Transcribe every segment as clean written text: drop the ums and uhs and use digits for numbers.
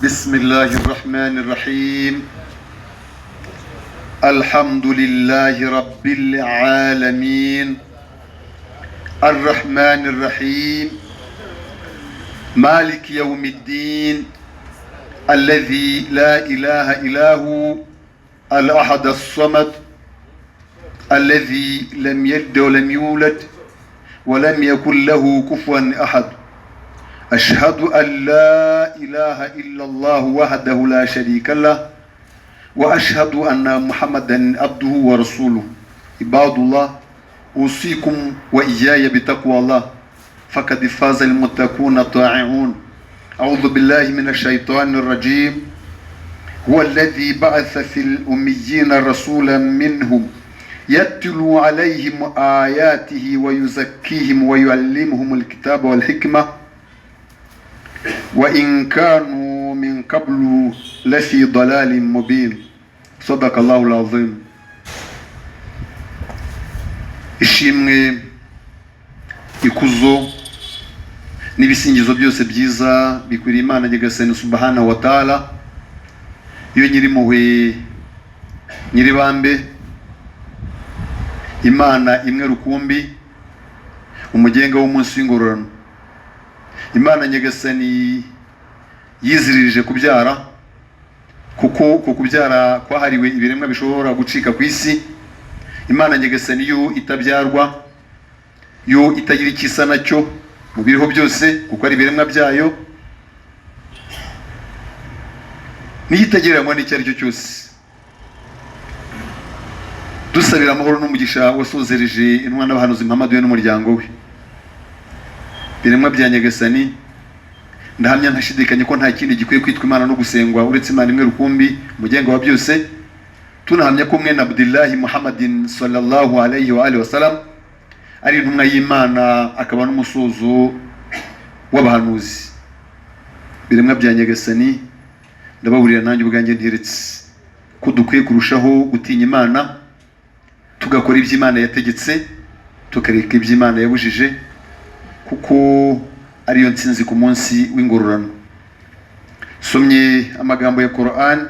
بسم الله الرحمن الرحيم. الحمد لله رب العالمين الرحمن الرحيم مالك يوم الدين الذي لا إله إلا هو الأحد الصمد الذي لم يلد ولم يولد ولم يكن له كفوا أحد. أشهد أن لا إله إلا الله وحده لا شريك له وأشهد أن محمدا عبده ورسوله. عباد الله، أوصيكم وإياي بتقوى الله فقد فاز المتقون الطائعون. أعوذ بالله من الشيطان الرجيم. هو الذي بعث في الأميين رسولا منهم يتلو عليهم آياته ويزكيهم ويعلمهم الكتاب والحكمة وإن كانوا من قبل لفي ضلال مبين. صدق الله العظيم. ishimwe, ikuzo n'ibisingizo byose byiza bikwiriye Imana Nyagasani subhanahu wa ta'ala, iyo nyirimpuhwe nyiribambe, Imana imwe rukumbi, umugenga w'umunsi w'ingororano. Imana Nyagasani yiziririje kubyara, kuko kubyara kwahariwe ibiremwa bishobora gucika ku isi. Imana Nyagasani yo itabyarwa, yo itagira ikisa nacyo mu biriho byose, kuko ari ibiremwa byayo, niyitagereranywa n'icyo ari cyo cyose. Dusabira amahoro n'umugisha wasozereje intumwa n'abahanuzi Muhammad we n'umuryango we. Biremwa bya Nyagasani, ndahamya ntashidikanye ko nta kindi gikwiye kwitwa Imana no gusengwa uretse Imana imwe rukumbi, umugenga wa byose. Tunahamya ko mwene Abdullahi Muhammadin sallallahu alayhi wa alihi wasallam ari intumwa y'Imana, akaba n'umusozo w'abahanuzi. Biremwa bya Nyagasani, ndababurira nanjye ubwanjye ntiretse ko dukwiye kurushaho gutinya Imana, tugakora ibyo Imana yategetse, tukareka ibyo Imana yabujije, kuko ariyo nsinzi ku munsi w'ingororano. Somye amagambo ya Quran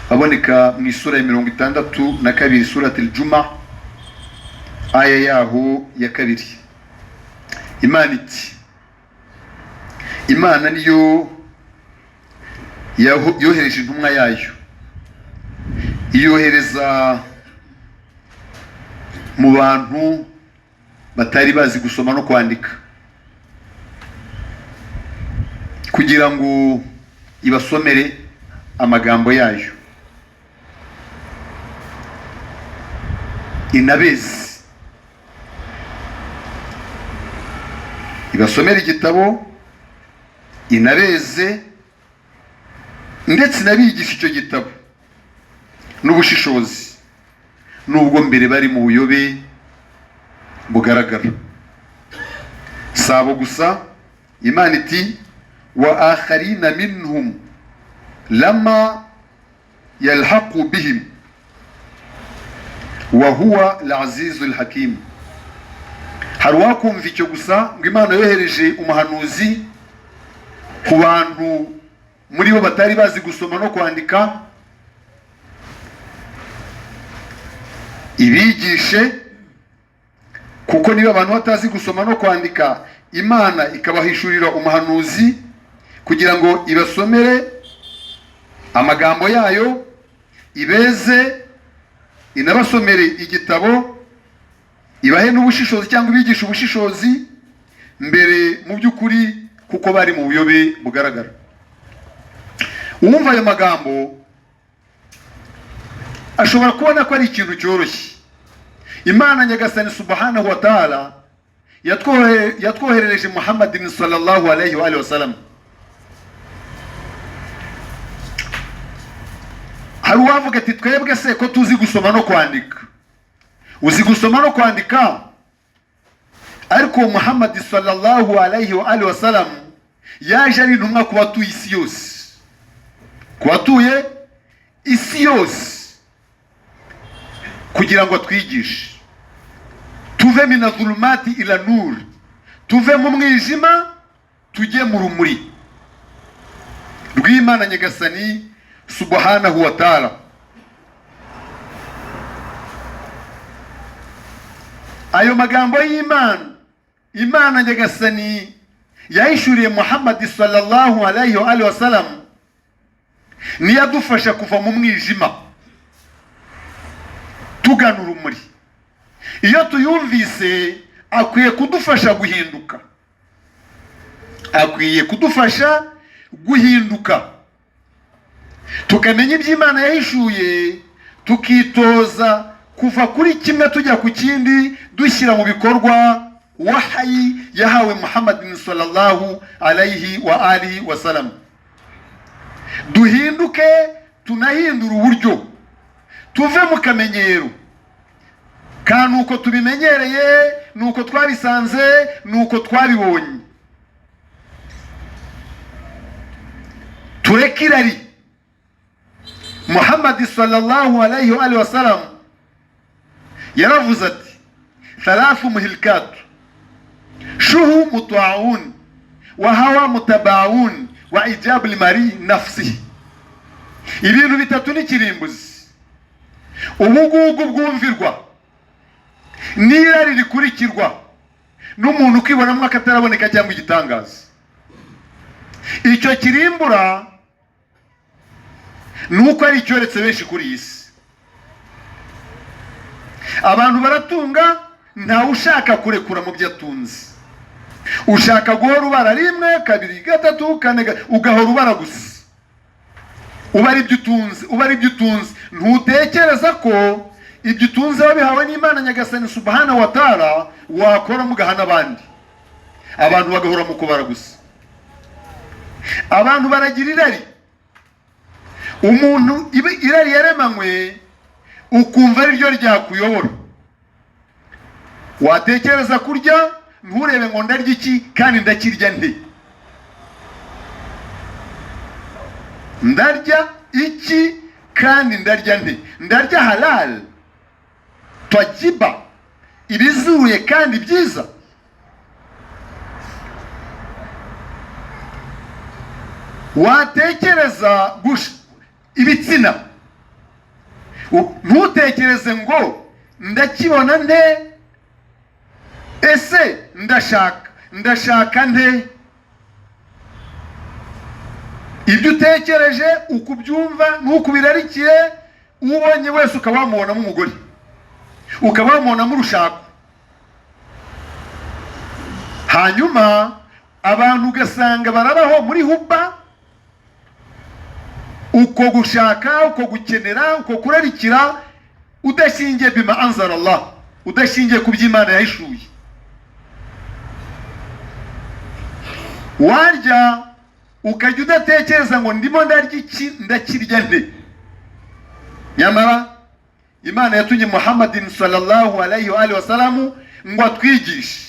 aboneka mu isura ya 62 suratul Juma, aya yaho ya 2. Imana iti, Imana niyo yohereje intumwa yayo, iyohereza mu bantu batari bazi gusoma no kwandika, kugira ngo ibasomere amagambo yayo, inabeze ibasomere igitabo, inabeze ndetse nabigisha icyo gitabo n'ubushishozi, nubwo mbere bari mu buyobe bugaragara. Sabo gusa, Imana iti wa akharina minhum lama yalhaqu bihim wa huwa al-azizul hakim. Hari wakumva icyo gusa ngo Imana yohereje umuhanuzi ku bantu muri bo batari bazi gusoma no kwandika, ibigishe, kuko niba abantu batazi gusoma no kwandika, Imana ikabahishurira umuhanuzi kugira ngo ibasomere amagambo yayo, ibeze, inabasomere igitabo, ibahe n'ubushishozi cyangwa ibigisha ubushishozi mbere mu by'ukuri, kuko bari mu buyobe bugaragara. Uwumva ayo magambo ashobora kubona ko ari ikintu cyoroshye. Imana Nyagasani subhanahu wa ta'ala yatwoherereje Muhammadin sallallahu alayhi wa alihi wasallam. Hari uwavuga ati, twebwe se ko tuzi gusoma no kwandika? Uzi gusoma no kwandika, ariko Muhammad sallallahu alayhi wa alihi wasallam yaje ari intumwa ku batuye isi yose, ku batuye isi yose, kugira ngo twigishe tuve mina dhulumati ila nur, tuve mu mwijima tujye mu rumuri. rw'Imana Nyagasani subhanahu wa ta'ala. Ayo magambo y'Imana, Imana Nyagasani yahishuriye Muhammad sallallahu alayhi wa sallam, niyo adufasha kuva mu mwijima tugana urumuri. Iyo tuyumvise akwiye kudufasha guhinduka, akwiye kudufasha guhinduka, tukamenya iby'Imana yahishuye, tukitoza kuva kuri kimwe tujya ku kindi, dushyira mu bikorwa wahayi yahawe Muhammad sallallahu alayhi wa alihi wa sallam. Duhinduke, tunahindura uburyo, tuve mu kamenyero ka nuko tubimenyereye, nuko twabisanze, nuko twabibonye. Tureke irari. Muhammad sallallahu alayhi wa sallam yaravuze ati: thalathu muhilkat, shuhu muta'un, wa hawa mutaba'un, wa ijab limari nafsi. Ibintu bitatu ni kirimbuzi, ubugugu bwumvirwa, n'irari rikurikirwa, n'umuntu ukibonamo akataraboneka cyangwa igitangaza. Icyo kirimbura nuko ari icyoretse benshi kuri iyi si. Abantu baratunga, ntawe ushaka kurekura mu byo atunze. Ushaka guhora ubara rimwe, kabiri, gatatu, kane, ugahora ubara gusa. Ubara ibyo utunze, ubara ibyo utunze. Ntutekereza ko ibyo utunze wabihawe n'Imana Nyagasani subhanahu wa ta'ala wakora mugahana abandi. Abantu bagahora mu kubara gusa. Abantu baragira irari. Umuntu irari yaremanywe ukumva ari ryo ryakuyobora. Watekereza kurya, nturebe ngo ndarya iki kandi ndakirya nte. Ndarya iki kandi ndarya nte. Ndarya halal, twajiba, ibizuye kandi byiza. Watekereza ibitsina, ntutekereze ngo ndakibona nte, ese ndashaka nte. Ibyo utekereje ukubyumva nuko birarikiye, ubonye wese ukaba wamubonamo umugore, ukaba wamubonamo urushako. Hanyuma abantu ugasanga barabaho muri huba, uko gushaka, uko gukenera, uko kurarikira, udashingiye bima anzara Allah, udashingiye ku by'Imana yahishuye. Warya ukajya udatekereza ngo ndimo ndarya iki, ndakirya nte. Nyamara Imana yatumye Muhammadin sallallahu alayhi wa sallam ngo atwigishe.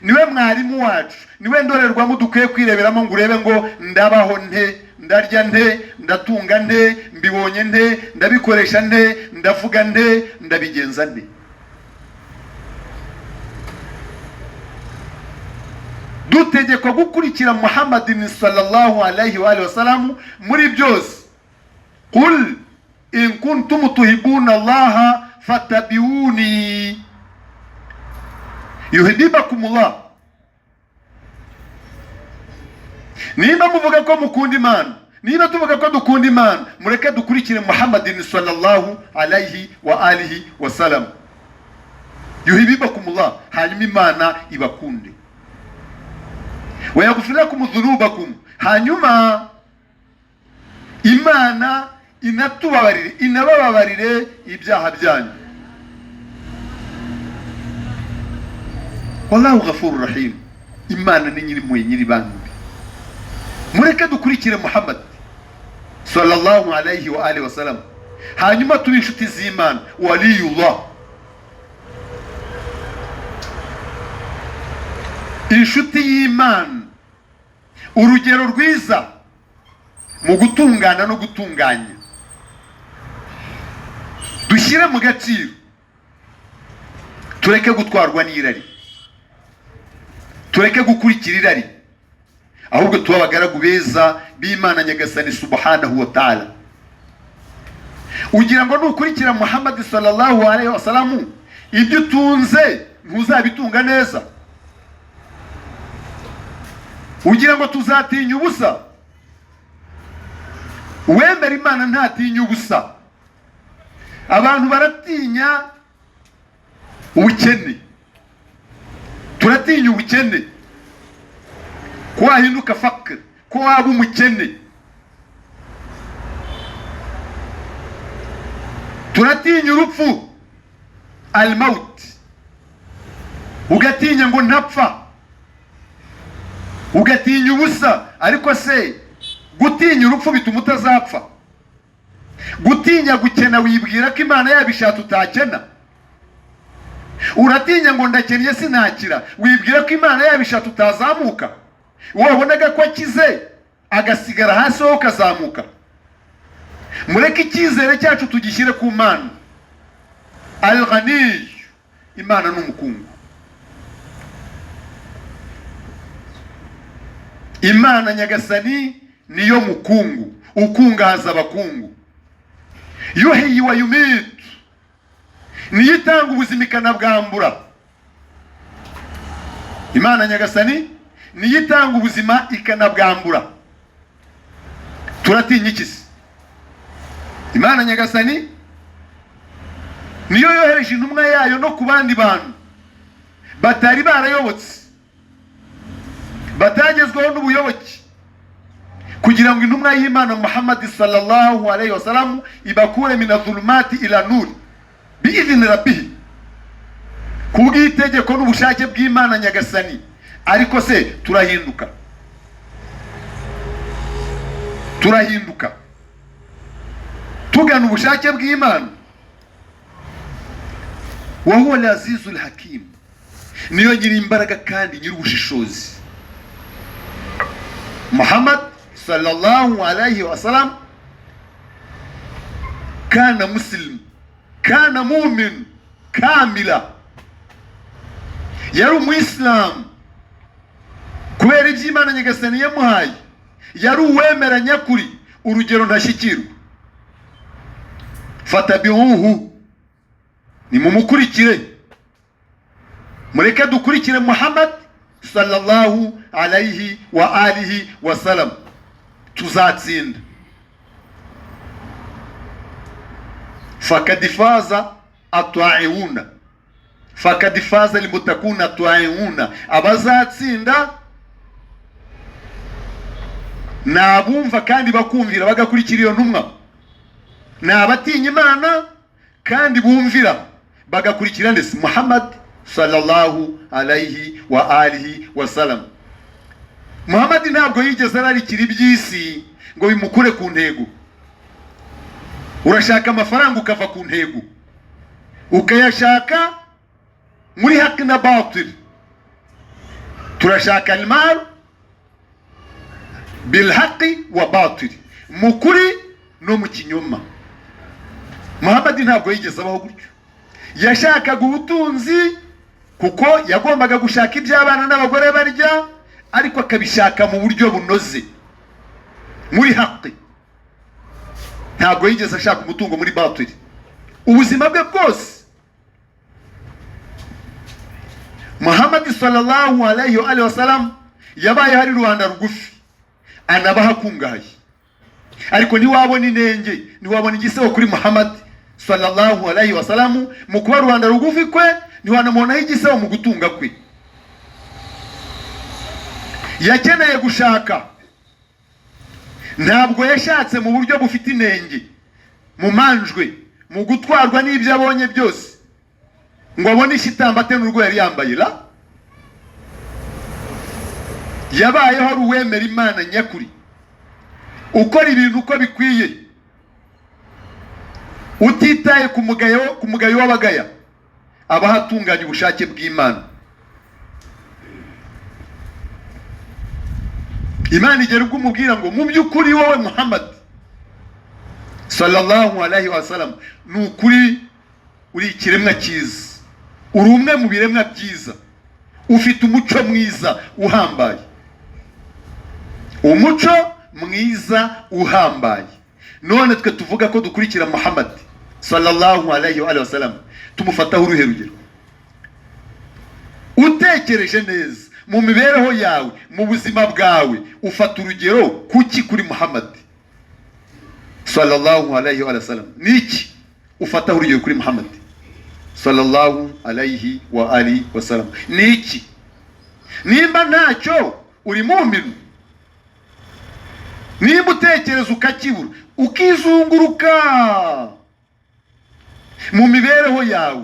Niwe mwarimu wacu, niwe ndorerwamo dukwiye kwireberamo ngo urebe ngo ndabaho nte, ndarya nte, ndatunga nte, mbibonye nte, ndabikoresha nte, ndavuga nte, ndabigenza nte. Dutegekwa gukurikira Muhammadin sallallahu alayhi wa sallam muri byose. Qul in kuntum tuhibuna Allah fattabi'uni yuhibbukumullah. Niba muvuga ko mukunda Imana, niba tuvuga ko dukunda Imana, mureke dukurikire Muhammadin sallallahu alayhi wa sallam. Yuhibbukumullah, hanyuma Imana ibakunde. Wa yaghfir lakum dhunubakum, hanyuma Imana inatubabarire, inababarire ibyaha byanyu. Wallahu ghafurur rahim. Imana ni nyiri nyiri bantu. Mureke dukurikire Muhammad sallallahu alayhi wa sallam, hanyuma tube inshuti z'Imana, waliyullah. Inshuti y'Imana, urugero rwiza mu gutungana no gutunganya. Dushyire mu gaciro, tureke gutwarwa n'irari, tureke gukurikira irari. ahubwo tuba abagaragu beza b'Imana nyagasani subhanahu wa ta'ala. Ugira ngo nukurikira Muhammad sallallahu alaihi wasallam, ibyo utunze ntuzabitunga neza? Ugira ngo tuzatinya ubusa? Uwemera Imana ntatinya ubusa. Abantu baratinya ubukene, turatinya ubukene, ko wahinduka fakir, ko waba umukene. Turatinya urupfu, al-maut, ugatinya ngo ntapfa, ugatinya ubusa. Ariko se gutinya urupfu bituma utazapfa? Gutinya gukena wibwira ko Imana yabishatse utakena? Uratinya ngo ndakennye sinakira, wibwira ko Imana yabishatse utazamuka? Wabonaga ko akize agasigara hasi wowe ukazamuka? Mureke icyizere cyacu tugishyire ku Mana. Al-Ghani, Imana n'umukungu. Imana nyagasani niyo mukungu, ukungahaza abakungu. Yuhyi wa yumitu, niyo itanga ubuzima ikanabwambura. Imana nyagasani niyo itanga ubuzima ikanabwambura. Turatinya iki se? Imana nyagasani niyo yohereje intumwa yayo no ku bandi bantu batari barayobotse, batagezweho n'ubuyoboke, kugira ngo intumwa y'Imana Muhammad sallallahu alaihi wasallam ibakure min adh-dhulumati ila nur bi'idhni rabbih, kubw'itegeko n'ubushake bw'Imana nyagasani. Ariko se turahinduka tugana ubushake bw'Imana? Wa huwa al-azizul hakim, niyo nyiri imbaraga kandi nyiri ubushishozi. Muhammad sallallahu alaihi wasallam kana muslim, kana mu'min kamila, yari umuyisilamu kubera ibyo Imana nyagasani yamuhaye. Yari uwemera nyakuri, urugero ntashyikirwa. Fatabihuhu, nimumukurikire, mureke dukurikire Muhammad sallallahu alaihi wa alihi wasallam, tuzatsinda. Fakadifaza atwa'iuna, fakadifaza limutakuna atwa'iuna, abazatsinda nabumva kandi bakumvira bagakurikira iyo ntumwa. Nabatinya Imana kandi bumvira bagakurikira ndetse Muhammad sallallahu alaihi wa alihi wasallam. Muhammad ntabwo yigeze ararikira iby'isi ngo bimukure ku ntego. Urashaka amafaranga ukava ku ntego, ukayashaka muri haki na batil. Turashaka al-mal bil haqi wa batil, mukuri no mu kinyoma. Muhammad ntabwo yigeze abaho gutyo. Yashakaga ubutunzi kuko yagombaga gushaka iby'abana n'abagore barya, ariko akabishaka mu buryo bunoze, muri haqi. Ntabwo yigeze ashaka umutungo muri batil. Ubuzima bwe bwose Muhammad sallallahu alaihi wa sallam yabaye hari rubanda rugufi, anabaha kungahaye. Ariko ntiwabona inenge, ntiwabona igisebo kuri Muhammad sallallahu alaihi wa sallam mu kuba rubanda rugufi kwe, ntiwanamubonaho igisebo mu gutunga kwe. Yakeneye gushaka, ntabwo yashatse mu buryo bufite inenge, mu manjwe, mu gutwarwa n'ibyo abonye byose, ngo abone ishitamba ate n'urwo yari yambaye. La, yabayeho ari uwemera Imana nyakuri, ukora ibintu uko bikwiye, utitaye ku mugayo w'abagaya, abahatunganya ubushake bw'Imana. Imana igera ubwo umubwira ngo mu by'ukuri wowe Muhammad sallallahu alaihi wasallam n'ukuri uri ikiremwa cyiza, uri umwe mu biremwa byiza, ufite umuco mwiza uhambaye. umuco mwiza uhambaye. None twe tuvuga ko dukurikira Muhammad sallallahu alayhi wa sallam, tumufataho uruhe rugero? Utekereje neza mu mibereho yawe, mu buzima bwawe, ufata urugero kuki kuri Muhammad sallallahu alayhi wa sallam? Niki ufataho urugero kuri Muhammad sallallahu alayhi wa sallam? Niki? Nimba ntacyo uri mu'min, nimba utekereza ukakibura, ukizunguruka mu mibereho yawe,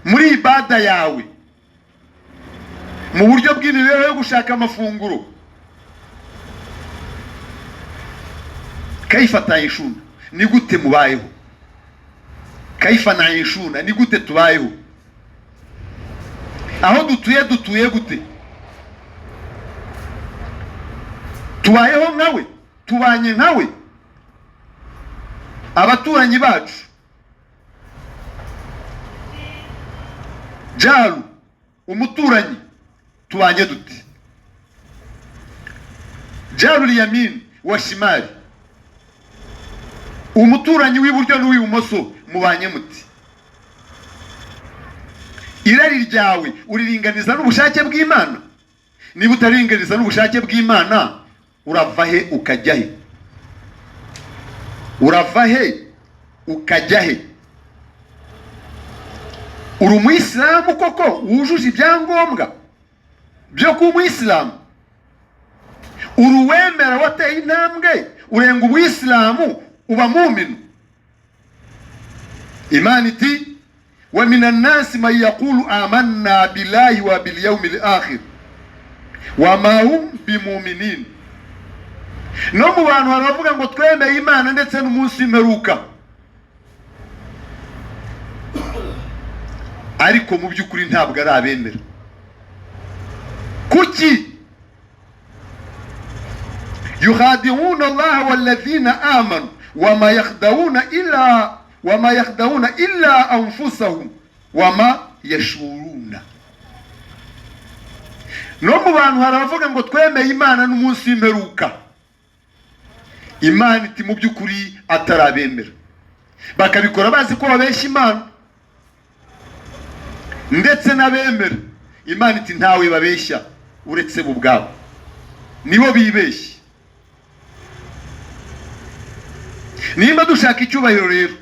muri ibada yawe, mu buryo bw'imibereho yo gushaka amafunguro, kaifa taishuna, ni gute mubayeho? Kaifa naishuna, ni gute tubayeho? Aho dutuye gute? Tubayeho nkawe? Tubanye nkawe? Abaturanyi bacu, jaru, umuturanyi, tubanye dute? Jaru yamin wa shimali, umuturanyi w'iburyo n'uw'ibumoso, mubanye muti? Irari ryawe uriringaniza n'ubushake bw'Imana? Niba utaringaniza n'ubushake bw'Imana, urava he ukajya he? Urava he ukajya he? Uri umuyisilamu koko wujuje ibyangombwa byo kuba umuyisilamu? Uri uwemera wateye intambwe urenga ubuyisilamu uba mu'min? Imana iti wa minan nasi man yaqulu amanna billahi wa bil yawmil akhir wa ma hum bimu'minin. No mu bantu baravuga ngo twemeye Imana ndetse n'umunsi w'imperuka, ariko mu by'ukuri ntabwo ari abemera. Kuki? yukhadi'una Allah walladhina amanu wama yakhda'una illa anfusahum wama yashuruna. No mu bantu haravuga ngo twemeye Imana n'umunsi w'imperuka, Imana iti mu by'ukuri atarabemera, bakabikora bazi ko babeshya Imana. Ndetse n'abemera Imana iti ntawe babeshya uretse bo ubwabo, nibo bibeshya. Nimba dushaka icyubahiro rero,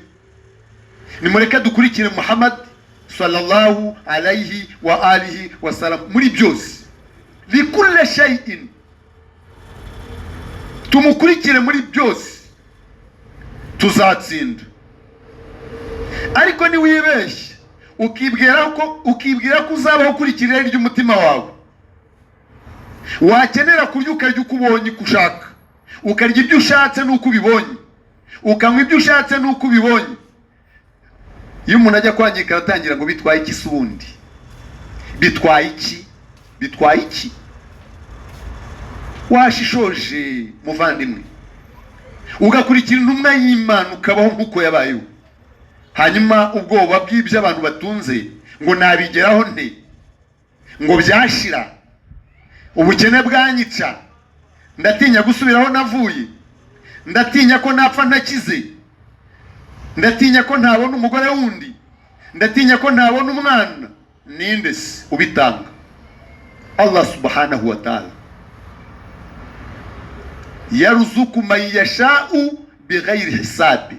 nimureke dukurikire Muhammad sallallahu alayhi wa sallam muri byose, likulli shay'in, tumukurikire muri byose, tuzatsinda. Ariko ni wibeshya ukibwira ko uzabaho ukurikira irari ry'umutima wawe, wakenera kurya ukarya uko ubonye uko ushaka, ukarya ibyo ushatse n'uko ubibonye, ukanywa ibyo ushatse n'uko ubibonye. Iyo umuntu ajya kwangika aratangira ngo bitwaye iki subundi? Bitwaye iki? Bitwaye iki? Washishoje muvandimwe, ugakurikira intumwa y'Imana ukabaho nk'uko yabayeho, hanyuma ubwoba bw'ibyo abantu batunze ngo nabigeraho nte, ngo byashira, ubukene bwanyica, ndatinya gusubiraho navuye, ndatinya ko napfa ntakize, ndatinya ko ntabona umugore wundi, ndatinya ko ntabona umwana. Ninde se ubitanga? Allah subhanahu wa ta'ala. Yaruzuku man yasha'u bighayri hisabi.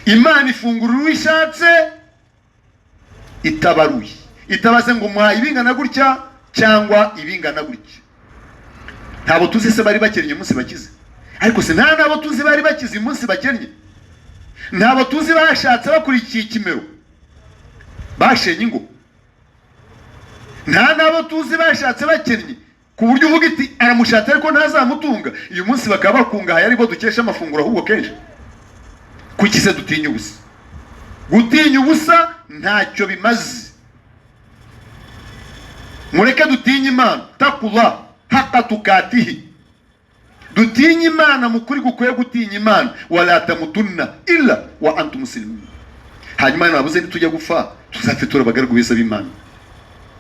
Imana ifungura uwishatse itabaruye, itabaze ngo mwaye ibingana gutya cyangwa ibingana gutya. Ntabo tuzi se bari bakennye umunsi bakize, ariko se nta nabo tuzi bari bakize umunsi bakennye. Ntabo tuzi bashatse bakurikiye ikimero bashenye ingo. Nta nabo tuzi bashatse bakennye ku buryo uvuga iti aramushatse ariko ntazamutunga. Uyu munsi bakaba bakungahaye aribo dukesha amafunguro ahubwo kenshi. Kuki se dutinya ubusa? Gutinya ubusa ntacyo bimaze. Mureke dutinya Imana, takullah haqqa tukatihi. Dutinya Imana mukuri gukwiye gutinya Imana, wala tamutunna illa wa antum muslimun. Hanyuma nabuze nitujya gupfa tuzapfe turabagaruka b'Imana.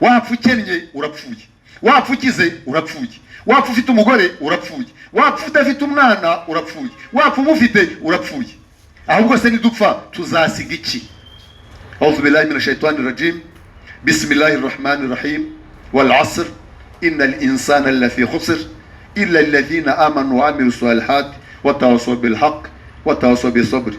Wapfa ukennye urapfuye, wapfa ukize urapfuye, wapfa ufite umugore urapfuye, wapfa udafite umwana urapfuye, wapfa umufite urapfuye. ahubwo se nidupfa tuzasiga iki? أعوذ بالله من الشيطان الرجيم. بسم الله الرحمن الرحيم. والعصر إن الإنسان لفي خسر إلا الذين آمنوا وعملوا الصالحات وتواصوا بالحق وتواصوا بالصبر